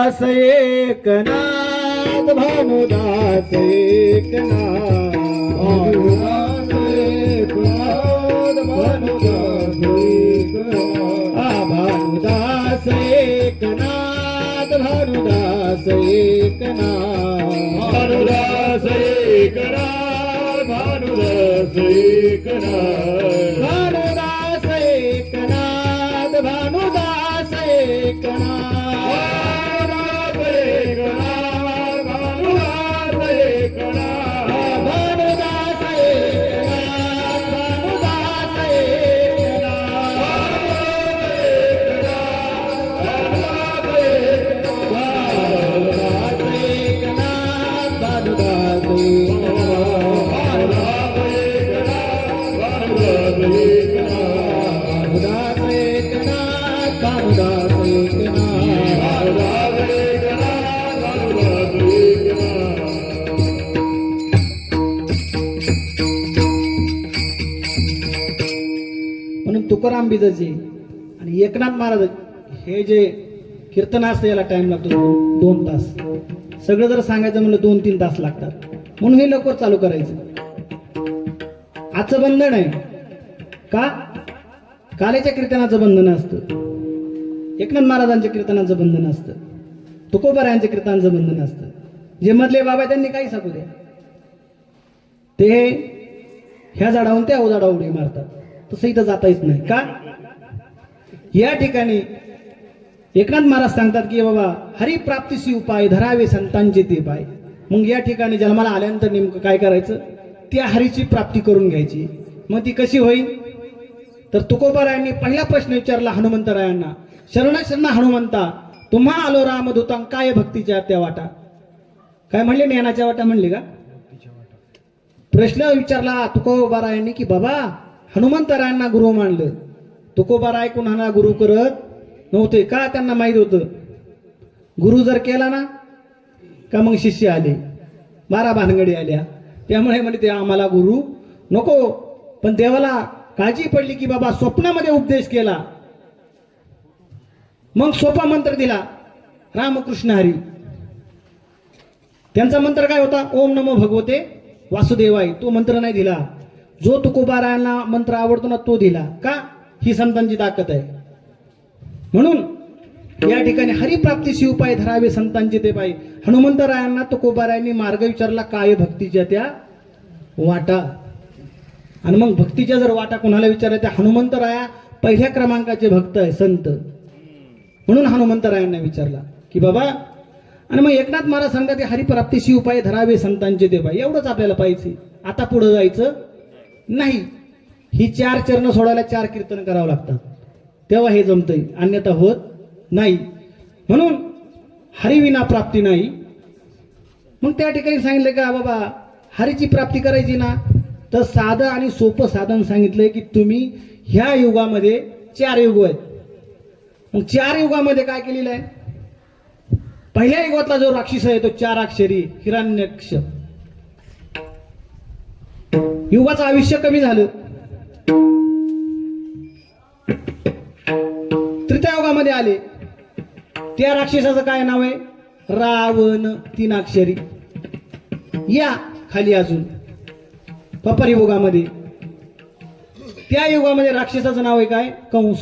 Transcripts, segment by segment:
भानुदास एकनाथ भानुदास एकनाथ भानुदास एकनाथ भानुदास एकनाथ भानुदास एकनाथ भानुदास एकनाथ भानुदास एकनाथ भानुदास एकनाथ भानुदास एकनाथ भानुदास एकनाथ भानुदास म्हणून तुकाराम बीजाची आणि एकनाथ महाराज हे जे कीर्तन असतं याला टाइम लागतो 2 तास. सगळं जर सांगायचं म्हणलं 2-3 तास लागतात. म्हणून हे लवकर चालू करायचं. आजचं बंधन आहे का कालेच्या कीर्तनाचं बंधन असतं, एकनाथ महाराजांच्या कीर्तनाचं बंधन असतं, तुकोबारायांच्या कीर्तनाचं बंधन असतं. जे मधले बाबा त्यांनी काही सांगू द्या, ते ह्या झाडावरून त्या झाडा उडी मारतात. तसं इथं जाता येत नाही का. या ठिकाणी एकनाथ महाराज सांगतात की बाबा हरिप्राप्तीशी उपाय धरावे संतांचे ते पाय. मग या ठिकाणी जन्माला आल्यानंतर नेमकं काय करायचं, त्या हरीची प्राप्ती करून घ्यायची. मग ती कशी होईल तर तुकोबारायांनी पहिला प्रश्न विचारला हनुमंतरायांना, शरण शरण हनुमंता तुम्हा आलो रामदूतां काय भक्तीच्या त्या वाटा. काय म्हणले, ज्ञानाच्या वाटा म्हणले का. प्रश्न विचारला तुकोबारायांनी की बाबा हनुमंतरायांना गुरु मानलं. तुकोबाराय कुणाला गुरु करत नव्हते का, त्यांना माहित होतं गुरु जर केला ना का मग शिष्य आले, 12 भानगडी आल्या. त्यामुळे म्हणजे ते आम्हाला गुरु नको. पण देवाला काळजी पडली की बाबा स्वप्नामध्ये उपदेश केला, मग सोपा मंत्र दिला रामकृष्ण हरी. त्यांचा मंत्र काय होता, ओम नमो भगवते वासुदेवाय. तो मंत्र नाही दिला. जो तुकोबारायांना मंत्र आवडतो ना तो दिला. का, ही संतांची ताकद आहे. म्हणून या ठिकाणी हरिप्राप्तीशी उपाय धरावे संतांचे ते पाय. हनुमंतरायांना तुकोबारायांनी मार्ग विचारला काय भक्तीच्या त्या वाटा. आणि मग भक्तीच्या जर वाटा कोणाला विचारायच्या, हनुमंतराया पहिल्या क्रमांकाचे भक्त आहे संत. म्हणून हनुमंतरायांना विचारला की बाबा. आणि मग एकनाथ महाराज सांगतात हरिप्राप्तीशी उपाय धरावे संतांचे ते पाय. एवढंच आपल्याला पाहिजे, आता पुढे जायचं नाही. ही 4 चरण सोडायला 4 कीर्तन करावं लागतात, तेव्हा हे जमतंय, अन्यथा होत नाही. म्हणून हरिविना प्राप्ती नाही. मग त्या ठिकाणी सांगितलं का बाबा हरीची प्राप्ती करायची ना, तर साधं आणि सोपं साधन सांगितलंय की तुम्ही ह्या युगामध्ये 4 युग आहेत. मग 4 युगामध्ये काय केलेलं आहे, पहिल्या युगातला जो राक्षस आहे तो 4 अक्षरी हिरण्यक्ष. युगाचं आयुष्य कमी झालं. तृतीय युगामध्ये आले, त्या राक्षसाचं काय नाव आहे, रावण 3 अक्षरी. या खाली अजून द्वापर युगामध्ये, त्या युगामध्ये राक्षसाचं नाव आहे काय, कंस.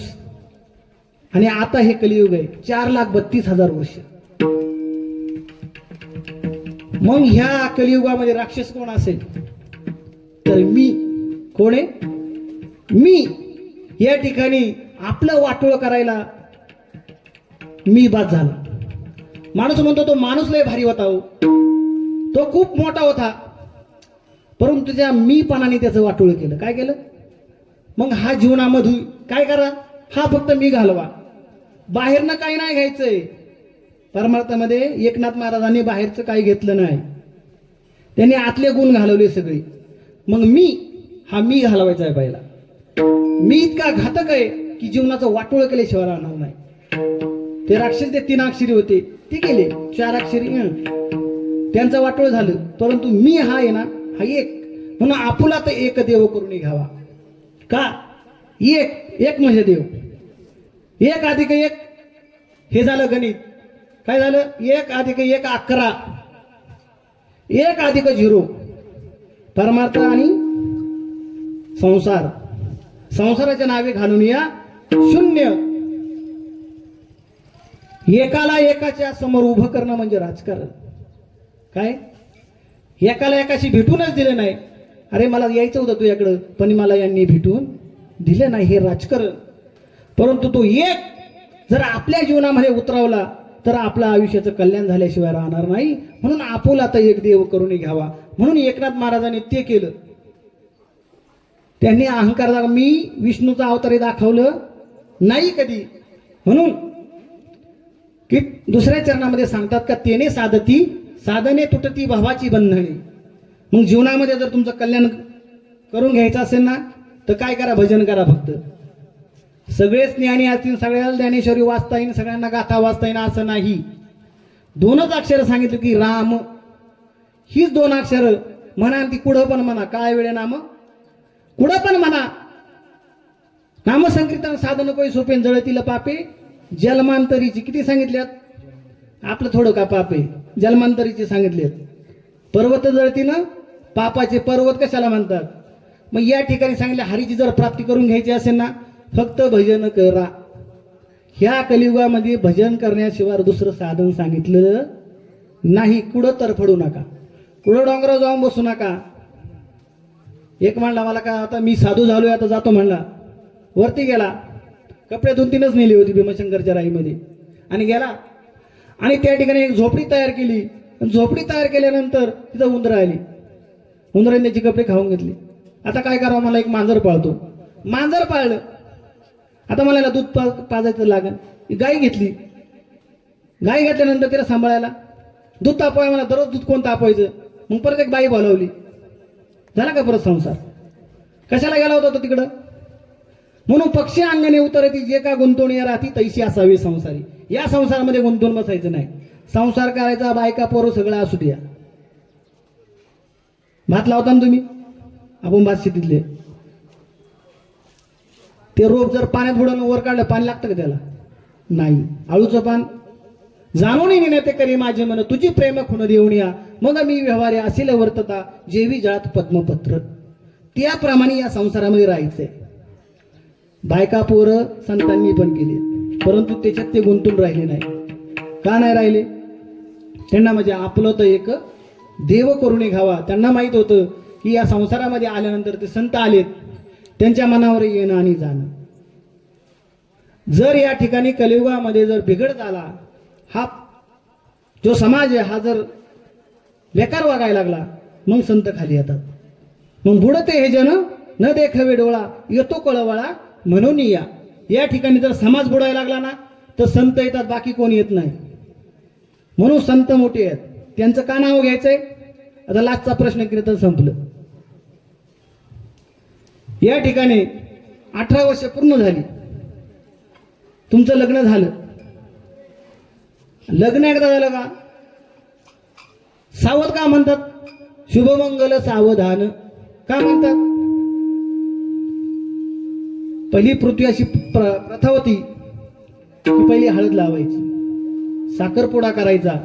आणि आता हे कलियुग आहे, 4,32,000 वर्ष. मग ह्या कलियुगामध्ये राक्षस कोण असेल तर मी. कोण आहे, मी. या ठिकाणी आपलं वाटोळ करायला मी बाद झाला. माणूस म्हणतो तो माणूस लय भारी होता हो, तो खूप मोठा होता, परंतु त्या मीपणाने त्याचं वाटोळ केलं. काय केलं, मग हा जीवनामध्ये काय करा, हा फक्त मी घालवा, बाहेरनं काही नाही घ्यायचंय. परमार्थामध्ये एकनाथ महाराजांनी बाहेरचं काही घेतलं नाही, त्यांनी आतले गुण घालवले सगळे. मग मी घालवायचा आहे पहिला. मी इतका घातक आहे की जीवनाचं वाटोळ केल्याशिवाय राहणार नाही. ते राक्षस ते 3 अक्षरी होते, ते गेले 4 अक्षरी, त्यांचं वाटोळ झालं. परंतु मी हा आहे ना, हा एक. म्हणून आपुला तर एक देव करून घ्यावा. का, एक म्हणजे देव. 1 अधिक 1 हे झालं गणित. काय झालं? 1 + 1 11, 1 + 0 परमार्थ आणि संसार. संसाराच्या नावे घालून या 0. एकाला एकाच्या समोर उभं करणं म्हणजे राजकारण. काय? एकाला एकाशी भेटूनच दिले नाही. अरे मला यायचं होतं तुझ्याकडं, पण मला यांनी भेटून दिलं नाही, हे राजकारण. परंतु तो एक जर आपल्या जीवनामध्ये उतरवला तर आपलं आयुष्याचं कल्याण झाल्याशिवाय राहणार नाही. म्हणून आपुला तर एक देव करून घ्यावा. म्हणून एकनाथ महाराजांनी ते केलं. त्यांनी अहंकार दाखव, मी विष्णूचा अवतारी दाखवलं नाही कधी. म्हणून की दुसऱ्या चरणामध्ये सांगतात का तेने साधती साधने तुटती भावाची बंधने. मग जीवनामध्ये जर तुमचं कल्याण करून घ्यायचं असेल ना तर काय करा? भजन करा फक्त. सगळेच ज्ञानी असतील, सगळ्याला ज्ञानेश्वरी वाचता येईल, सगळ्यांना गाथा वाचता येईल असं नाही. 2च अक्षर सांगितलं की राम. हीच 2 अक्षर म्हणा, ती कुठं पण म्हणा, काय वेळे नाम कुठं पण म्हणा. नामसंकीर्तन साधन कोई सोपेन जळतील पापे जन्मांतरीची. किती सांगितल्यात? आपलं थोडं का पाप आहे? जन्मांतरीची सांगितलेत. पर्वत जळतीनं पापाचे पर्वत कशाला म्हणतात? मग या ठिकाणी सांगितलं हरीची जर प्राप्ती करून घ्यायची असेल ना फक्त भजन करा. ह्या कलियुगामध्ये भजन करण्याशिवाय दुसरं साधन सांगितलं नाही. कुठं तरफडू नका, कुठं डोंगरावर जाऊन बसू नका. एक म्हणला मला का आता मी साधू झालोय आता जातो म्हणला, वरती गेला, कपडे 2-3च नेली होती भीमशंकरच्या राईमध्ये आणि गेला. आणि त्या ठिकाणी एक झोपडी तयार केली. झोपडी तयार केल्यानंतर तिथं उंदरं आली. उंदराने त्याची कपडे खाऊन घेतली. आता काय करावं? मला एक मांजर पाळतो. मांजर पाळलं. आता मला दूध पाजायचं लागेल. गाय घेतली. गाय घेतल्यानंतर तिला सांभाळायला दूध तापवाय, मला दररोज दूध कोण तापवायचं? मग परत एक बाई बोलावली. झाला का परत संसार? कशाला गेला होता तो तिकडं? म्हणून पक्षी अंगणे उतरती जे का गुंतवणी राहती तैशी असावी संसारी. या संसारामध्ये गुंतवून बसायचं नाही. संसार करायचा, बायका पोरं सगळं असू द्या. भात लावता ना तुम्ही, आपण भात शेतीतले, ते रोप जर पाण्यात बुडवून वर काढलं पाणी लागतं का त्याला? नाही. आळूचं पान जाणून नेते करी माझे मन तुझी प्रेम खुन देऊन या मग मी व्यवहारे असेल वर्तता जेवी जळात पद्मपत्र. त्याप्रमाणे या संसारामध्ये राहायचंय. बायका पोरं संतांनी पण केली, परंतु त्याच्यात ते गुंतून राहिले नाही. का नाही राहिले? त्यांना म्हणजे आपलं तर एक देव करून घ्यावा. त्यांना माहित होतं की या संसारामध्ये आल्यानंतर ते संत आलेत, त्यांच्या मनावर येणं आणि जाणं. जर या ठिकाणी कलियुगामध्ये जर बिघड झाला, हा जो समाज आहे हा जर बेकार वागायला लागला, मग संत खाली येतात. मग बुडते हे जन न देखावे डोळा येतो कळवळा म्हणून या. या ठिकाणी जर समाज बुडायला लागला ना तर संत येतात, बाकी कोण येत नाही. म्हणून संत मोठे आहेत. त्यांचं का नाव घ्यायचंय? आता लास्टचा प्रश्न कीर्तन संपलं. या ठिकाणी 18 वर्ष पूर्ण झाली, तुमचं लग्न झालं. लग्न एकदा झालं का सावध का म्हणतात? शुभमंगल सावधान का म्हणतात? पहिली पृथ्वी अशी प्रथा होती की पहिली हळद लावायची, साखरपुडा करायचा,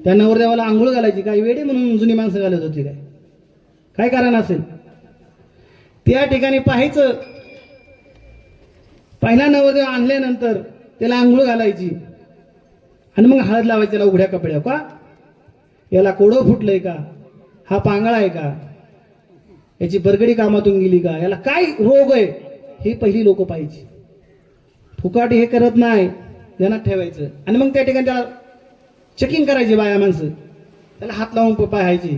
त्या नवरदेवाला आंघोळ घालायची. काय वेडे म्हणून जुनी माणसं घालत होती काय कारण असेल? त्या ठिकाणी पाहायचं, पहिला नवरदेव आणल्यानंतर त्याला आंघोळ घालायची आणि मग हळद लावायची त्याला उघड्या कपड्या. का? याला कोडं फुटलंय का? हा पांगळा आहे का? याची बरगडी कामातून गेली का? याला काय रोग आहे? हे पहिली लोक पाहिजे. फुकाट हे करत नाही, ध्यानात ठेवायचं. आणि मग त्या ठिकाणी त्याला चेकिंग करायची बाया माणसं, त्याला हात लावून पाहायची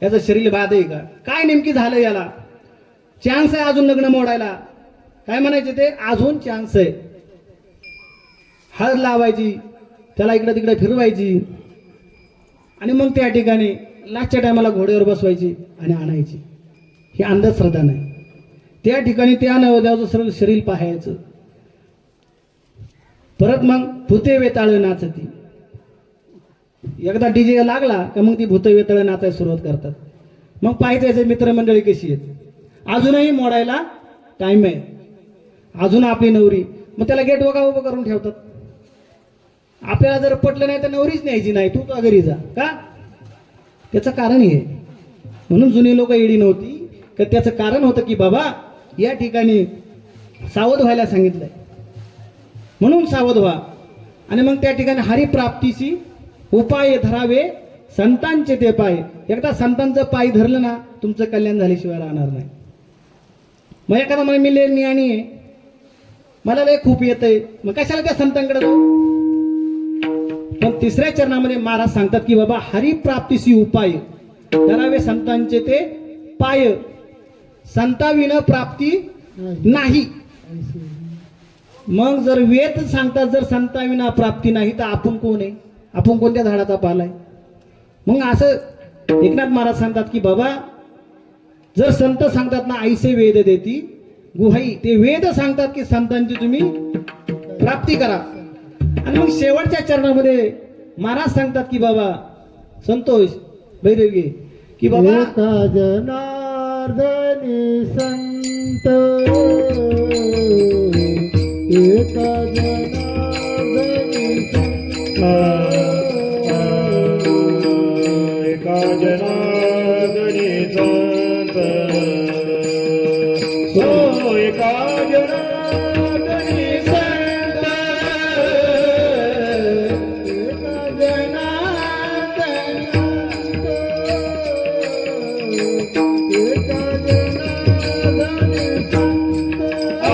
याचं शरीर बाद आहे का? काय नेमकी झालं याला? चान्स आहे अजून लग्न मोडायला. काय म्हणायचे ते? अजून चान्स आहे. हळद लावायची, त्याला इकडे तिकडे फिरवायची आणि मग त्या ठिकाणी लास्टच्या टायमाला घोड्यावर बसवायची आणि आणायची. ही अंधश्रद्धा नाही. त्या ठिकाणी त्या नवरदेवाचं सरळ शरीर पाहायचं. परत मग भूते वेताळ नाचती. एकदा डीजे लागला का मग ती भूत वेताळ नाचायला सुरुवात करतात. मग पाहायचं याचे मित्रमंडळी कशी आहेत. अजूनही मोडायला टाइम आहे, अजून आपली नवरी. मग त्याला गेट उभं करून ठेवतात. आपल्याला जर पटलं नाही तर नवरीच न्यायची नाही, तू तुझ्या घरी जा. का? त्याचं कारण हे. म्हणून जुनी लोक येडी नव्हती, तर त्याचं कारण होतं की बाबा या ठिकाणी सावध व्हायला सांगितलंय, म्हणून सावध व्हा. आणि मग त्या ठिकाणी हरिप्राप्तीची उपाय धरावे संतांचे ते पाय. एकदा संतांचं पाय धरलं ना तुमचं कल्याण झाल्याशिवाय राहणार नाही. मग एखादा म्हणे मी लय ज्ञानी आहे, मला लय खूप येतंय, मग कशाला त्या संतांकडे जाऊ? पण तिसऱ्या चरणामध्ये महाराज सांगतात की बाबा हरिप्राप्तीशी उपाय धरावे संतांचे ते पाय, संताविना प्राप्ती नाही. मग जर वेद सांगतात जर संताविना प्राप्ती नाही तर आपण कोण आहे? आपण कोणत्या झाडाचा पाला आहे? मग असं एकनाथ महाराज सांगतात की बाबा जर संत सांगतात ना ऐसे वेद देती गुहाई, ते वेद सांगतात की संतांची तुम्ही प्राप्ती करा. आणि मग शेवटच्या चरणामध्ये महाराज सांगतात की बाबा संतोष भैरवी की बाबा एका जनार्दनी संत, एका जनार्दनी संत, एका जनार्दनी संत, हो एका जनार्दनी संत, एका जनार्दनी संत, एका जनार्दनी संत. एका जनार्दनी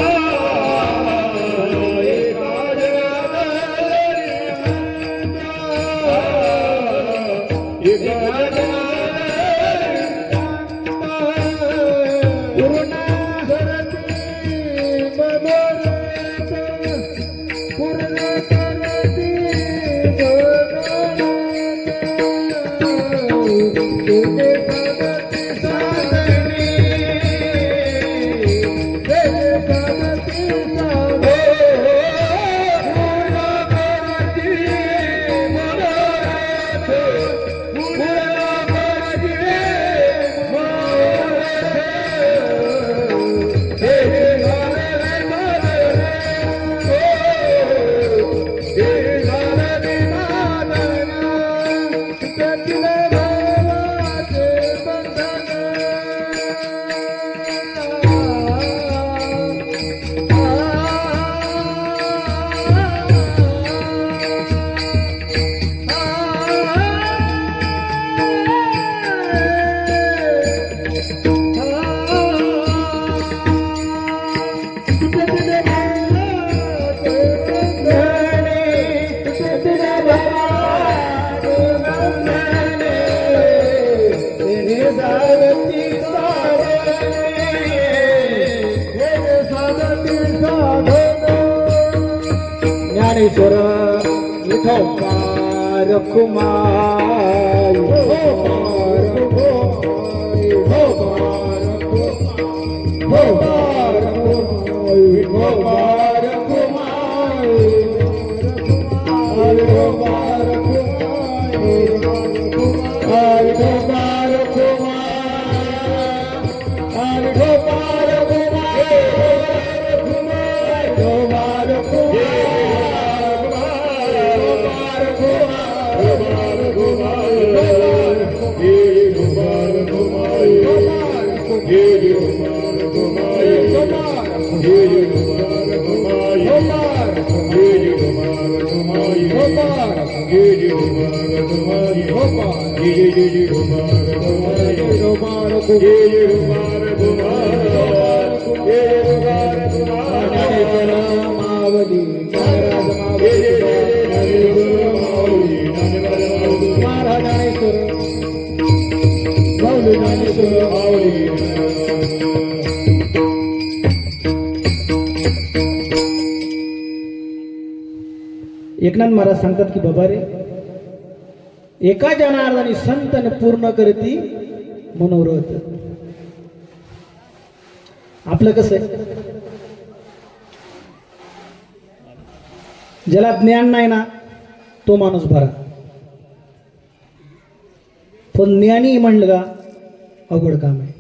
एका ज्ञानेश्वर विठोबा कुमार, एकनाथ महाराज सांगतात की बाबा रे एका जनार्दनी संतन पूर्ण करती मनोरथ. आपलं कसं आहे, ज्याला ज्ञान नाही ना तो माणूस भरा, पण ज्ञानी म्हणलं का अवघड काम आहे.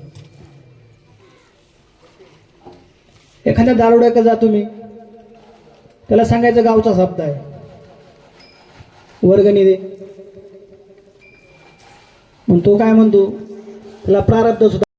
एखाद्या दारुड्याकडे जा तुम्ही, त्याला सांगायचं गावचा शब्द आहे, वर्गणी दे. मग तो काय म्हणतो, त्याला प्रारब्ध सुद्धा